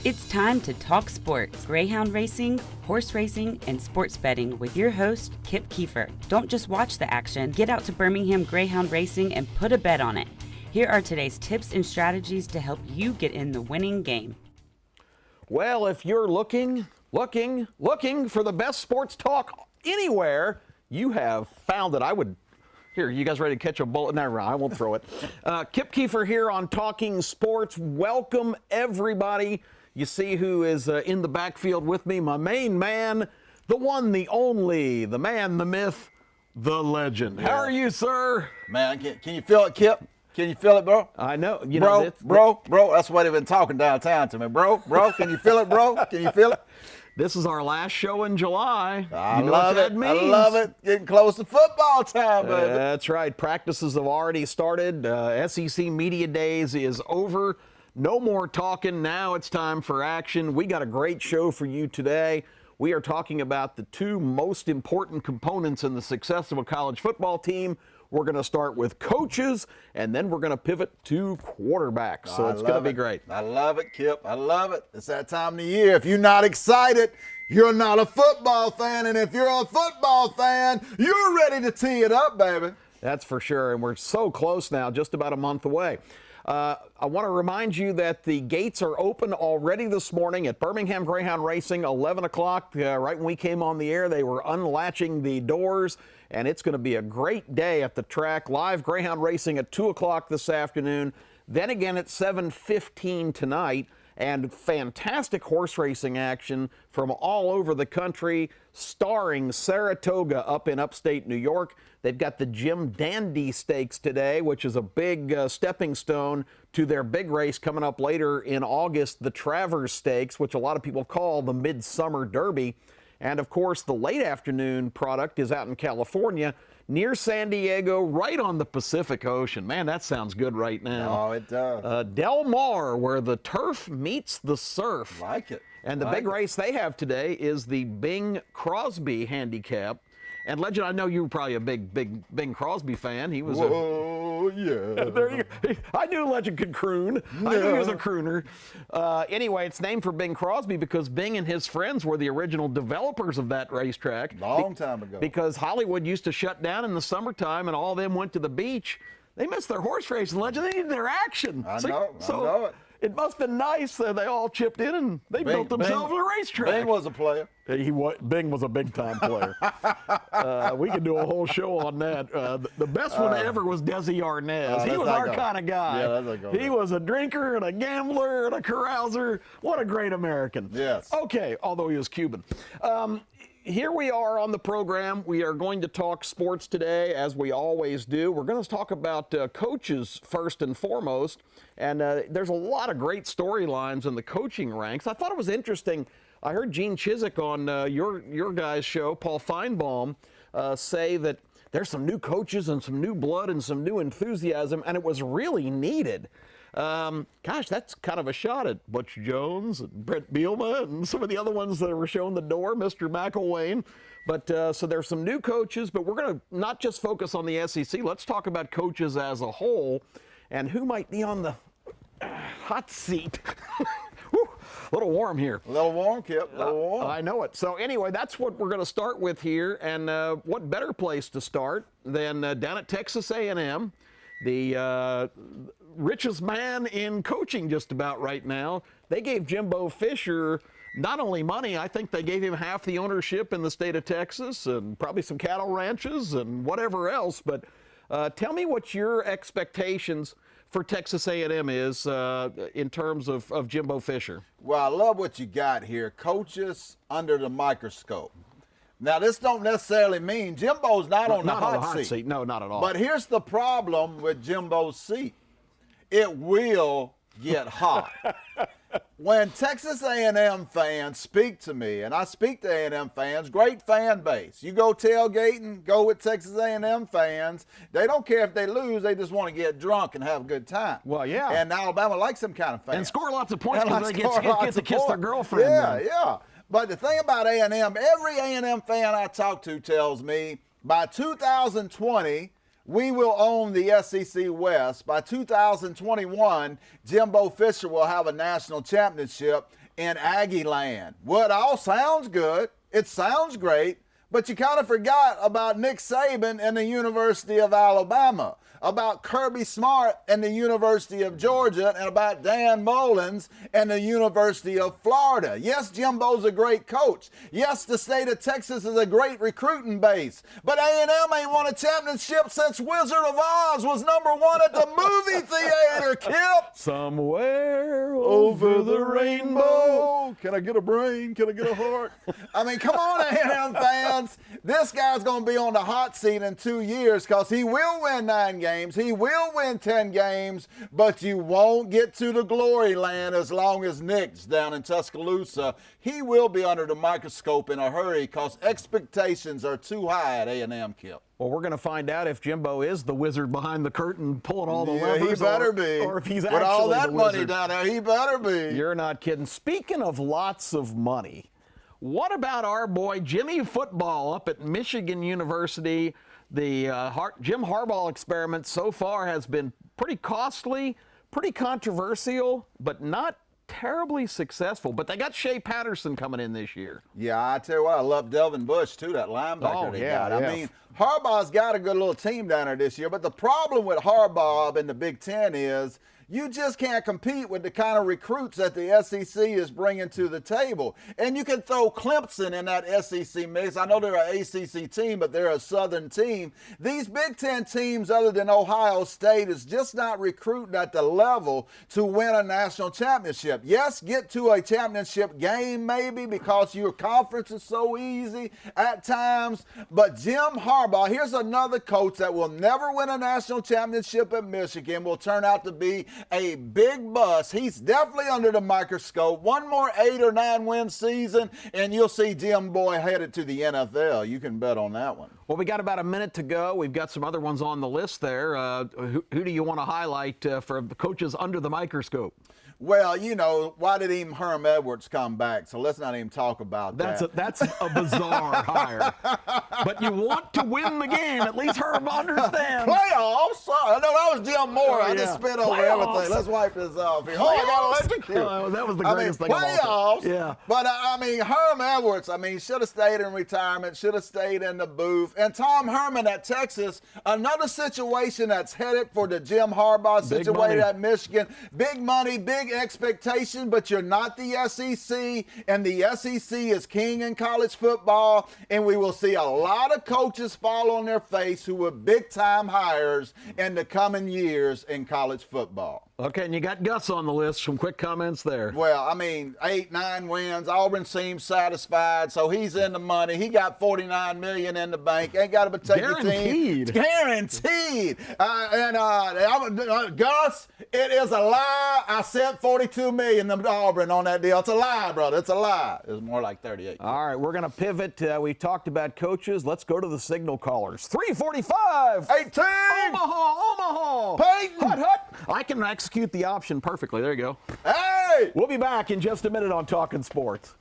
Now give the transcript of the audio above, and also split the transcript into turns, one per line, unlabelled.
It's time to talk sports, Greyhound racing, horse racing, and sports betting with your host, Kip Kiefer. Don't just watch the action. Get out to Birmingham Greyhound Racing and put a bet on it. Here are today's tips and strategies to help you get in the winning game.
Well, if you're looking for the best sports talk anywhere, you have found it. Here, you guys ready to catch a bullet? No, I won't throw it. Kip Kiefer here on Talking Sports. Welcome, everybody. You see who is in the backfield with me? My main man, the one, the only, the man, the myth, the legend. Yeah. How are you, sir?
Man, can you feel it, Kip? Can you feel it, bro?
I know.
Bro, that's what they've been talking downtown to me. Bro, can you feel it, bro? Can you feel it?
This is our last show in July.
I love it. I love it. Getting close to football time, baby.
That's right. Practices have already started. SEC Media Days is over. No more talking. Now it's time for action. We got a great show for you today. We are talking about the two most important components in the success of a college football team. We're going to start with coaches, and then we're going to pivot to quarterbacks. So it's going to be great.
I love it, Kip. I love it. It's that time of the year. If you're not excited, you're not a football fan. And if you're a football fan, you're ready to tee it up, baby.
That's for sure. And we're so close now, just about a month away. I want to remind you that the gates are open already this morning at Birmingham Greyhound Racing, 11 o'clock. Right when we came on the air, they were unlatching the doors, and it's going to be a great day at the track. Live Greyhound Racing at 2 o'clock this afternoon, then again at 7:15 tonight, and fantastic horse racing action from all over the country, starring Saratoga up in upstate New York. They've got the Jim Dandy Stakes today, which is a big stepping stone to their big race coming up later in August, the Travers Stakes, which a lot of people call the Midsummer Derby. And, of course, the late afternoon product is out in California near San Diego, right on the Pacific Ocean. Man, that sounds good right now.
Oh, it does.
Del Mar, where the turf meets the surf.
Like it.
And the big race they have today is the Bing Crosby Handicap. And Legend, I know you were probably a big Bing Crosby fan. He was
yeah.
There you go. I knew Legend could croon. Yeah. I knew he was a crooner. Anyway, it's named for Bing Crosby because Bing and his friends were the original developers of that racetrack.
Long time ago.
Because Hollywood used to shut down in the summertime and all of them went to the beach. They missed their horse racing, Legend. They needed their action.
I know it.
It must have been nice that they all chipped in and they built themselves a racetrack.
Bing was a player.
Bing was a big-time player. We could do a whole show on that. The best one ever was Desi Arnaz. He was our kind of guy.
Yeah,
he was a drinker and a gambler and a carouser. What a great American.
Yes.
Okay, although he was Cuban. Here we are on the program. We are going to talk sports today, as we always do. We're going to talk about coaches first and foremost. And there's a lot of great storylines in the coaching ranks. I thought it was interesting. I heard Gene Chizik on your guys' show, Paul Feinbaum, say that there's some new coaches and some new blood and some new enthusiasm, and it was really needed. Gosh, that's kind of a shot at Butch Jones and Brett Bielema and some of the other ones that were shown the door, Mr. McElwain. But so there's some new coaches, but we're going to not just focus on the SEC. Let's talk about coaches as a whole and who might be on the hot seat. A little warm here.
A little warm, Kip. A little warm.
I know it. So anyway, that's what we're going to start with here. And what better place to start than down at Texas A&M, the richest man in coaching just about right now. They gave Jimbo Fisher not only money, I think they gave him half the ownership in the state of Texas and probably some cattle ranches and whatever else. But tell me what your expectations for Texas A&M is in terms of Jimbo Fisher.
Well, I love what you got here. Coaches under the microscope. Now, this don't necessarily mean Jimbo's not on the hot seat.
No, not at all.
But here's the problem with Jimbo's seat. It will get hot. When Texas A&M fans speak to me, and I speak to A&M fans, great fan base. You go tailgating, go with Texas A&M fans. They don't care if they lose. They just want to get drunk and have a good time.
Well, yeah.
And Alabama likes them kind of fans.
And score lots of points because they get to kiss their girlfriend.
Yeah. But the thing about A&M, every A&M fan I talk to tells me by 2020, we will own the SEC West. By 2021, Jimbo Fisher will have a national championship in Aggie land. Well, it all sounds good. It sounds great. But you kind of forgot about Nick Saban and the University of Alabama, about Kirby Smart and the University of Georgia, and about Dan Mullins and the University of Florida. Yes, Jimbo's a great coach. Yes, the state of Texas is a great recruiting base. But A&M ain't won a championship since Wizard of Oz was #1 at the movie theater, Kip.
Somewhere over the rainbow.
Can I get a brain? Can I get a heart? I mean, come on, A&M fans. This guy's going to be on the hot seat in 2 years because he will win 9 games. He will win 10 games, but you won't get to the glory land as long as Nick's down in Tuscaloosa. He will be under the microscope in a hurry because expectations are too high at A&M, Kip.
Well, we're going to find out if Jimbo is the wizard behind the curtain pulling all the levers.
He better be.
Or if he's
with
actually
all that
the
money
wizard.
down there, he better be.
You're not kidding. Speaking of lots of money, what about our boy Jimmy Football up at Michigan University? The Jim Harbaugh experiment so far has been pretty costly, pretty controversial, but not terribly successful. But they got Shea Patterson coming in this year.
Yeah, I tell you what, I love Delvin Bush, too, that linebacker they got. I mean, Harbaugh's got a good little team down there this year, but the problem with Harbaugh in the Big Ten is you just can't compete with the kind of recruits that the SEC is bringing to the table. And you can throw Clemson in that SEC mix. I know they're an ACC team, but they're a Southern team. These Big Ten teams, other than Ohio State, is just not recruiting at the level to win a national championship. Yes, get to a championship game maybe because your conference is so easy at times. But Jim Harbaugh, here's another coach that will never win a national championship at Michigan, will turn out to be a big bust. He's definitely under the microscope. One more 8 or 9 win season, and you'll see Jim Boy headed to the NFL. You can bet on that one.
Well, we got about a minute to go. We've got some other ones on the list there. Who do you want to highlight for the coaches under the microscope?
Well, you know, why did even Herm Edwards come back? So let's not even talk about that.
That's a bizarre hire. But you want to win the game. At least Herm understands.
Playoffs? Sorry. No, that was Jim Moore.
Oh,
I just spit over everything. Let's wipe this off here. Oh, I got electrocuted.
That was the greatest thing of all time.
Playoffs.
Yeah.
But, Herm Edwards, should have stayed in retirement, should have stayed in the booth. And Tom Herman at Texas, another situation that's headed for the Jim Harbaugh situation at Michigan. Big money, big expectation, but you're not the SEC, and the SEC is king in college football, and we will see a lot of coaches fall on their face who were big-time hires in the coming years in college football.
Okay, and you got Gus on the list. Some quick comments there.
Well, 8, 9 wins. Auburn seems satisfied, so he's in the money. He got $49 million in the bank. Ain't got to take the team. Guaranteed. Gus, it is a lie. I sent $42 million to Auburn on that deal. It's a lie, brother. It's a lie. It's more like 38.
All right, we're going to pivot. We talked about coaches. Let's go to the signal callers. 345.
18.
Omaha.
Peyton.
Hut. I can execute the option perfectly. There you go.
Hey!
We'll be back in just a minute on Talking Sports.